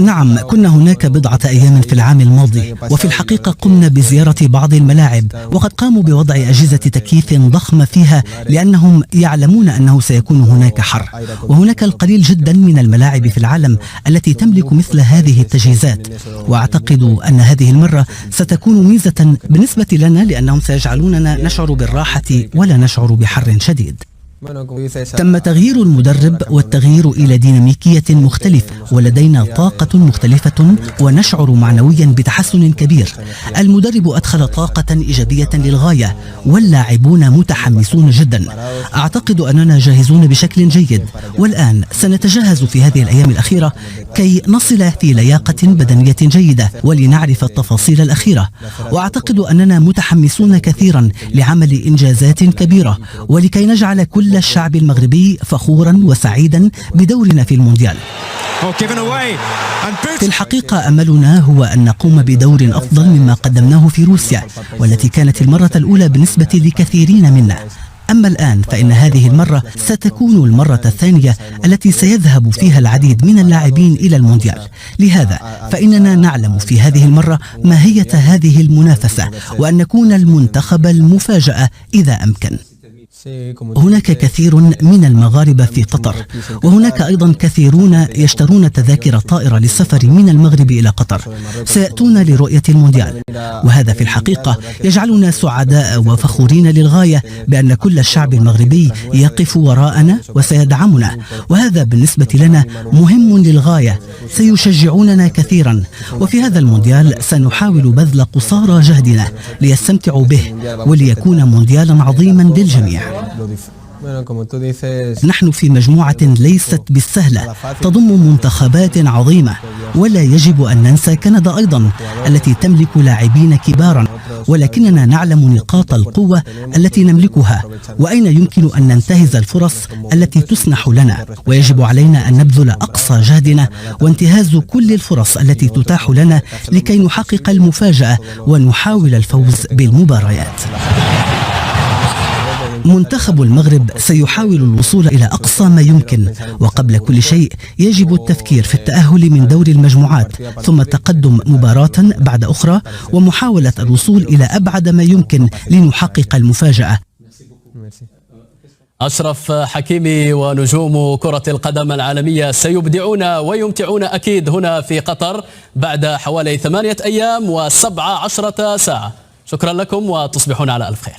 نعم، كنا هناك بضعة أيام في العام الماضي، وفي الحقيقة قمنا بزيارة بعض الملاعب، وقد قاموا بوضع أجهزة تكييف ضخمة فيها لأنهم يعلمون أنه سيكون هناك حر. وهناك القليل جدا من الملاعب في العالم التي تملك مثل هذه التجهيزات، وأعتقد أن هذه المرة ستكون ميزة بالنسبة لنا لأنهم سيجعلوننا نشعر بالراحة ولا نشعر بحر شديد. تم تغيير المدرب والتغيير إلى ديناميكية مختلفة، ولدينا طاقة مختلفة ونشعر معنويا بتحسن كبير. المدرب أدخل طاقة إيجابية للغاية، واللاعبون متحمسون جدا. أعتقد أننا جاهزون بشكل جيد، والآن سنتجهز في هذه الأيام الأخيرة كي نصل في لياقة بدنية جيدة ولنعرف التفاصيل الأخيرة. وأعتقد أننا متحمسون كثيرا لعمل إنجازات كبيرة، ولكي نجعل كل الشعب المغربي فخورا وسعيدا بدورنا في المونديال. في الحقيقة أملنا هو أن نقوم بدور أفضل مما قدمناه في روسيا، والتي كانت المرة الأولى بالنسبة لكثيرين منا. أما الآن فإن هذه المرة ستكون المرة الثانية التي سيذهب فيها العديد من اللاعبين إلى المونديال. لهذا فإننا نعلم في هذه المرة ماهية هذه المنافسة، وأن نكون المنتخب المفاجأة إذا أمكن. هناك كثير من المغاربة في قطر، وهناك أيضا كثيرون يشترون تذاكر طائرة للسفر من المغرب إلى قطر، سيأتون لرؤية المونديال. وهذا في الحقيقة يجعلنا سعداء وفخورين للغاية بأن كل الشعب المغربي يقف وراءنا وسيدعمنا، وهذا بالنسبة لنا مهم للغاية. سيشجعوننا كثيرا، وفي هذا المونديال سنحاول بذل قصارى جهدنا ليستمتعوا به وليكون مونديالا عظيما للجميع. نحن في مجموعة ليست بالسهلة، تضم منتخبات عظيمة، ولا يجب أن ننسى كندا أيضا التي تملك لاعبين كبارا، ولكننا نعلم نقاط القوة التي نملكها وأين يمكن أن ننتهز الفرص التي تسنح لنا، ويجب علينا أن نبذل أقصى جهدنا وانتهاز كل الفرص التي تتاح لنا لكي نحقق المفاجأة ونحاول الفوز بالمباريات. منتخب المغرب سيحاول الوصول إلى أقصى ما يمكن، وقبل كل شيء يجب التفكير في التأهل من دور المجموعات، ثم التقدم مباراة بعد أخرى، ومحاولة الوصول إلى أبعد ما يمكن لنحقق المفاجأة. أشرف حكيمي، ونجوم كرة القدم العالمية سيبدعون ويمتعون أكيد هنا في قطر بعد حوالي 8 أيام و17 ساعة. شكرا لكم وتصبحون على ألف خير.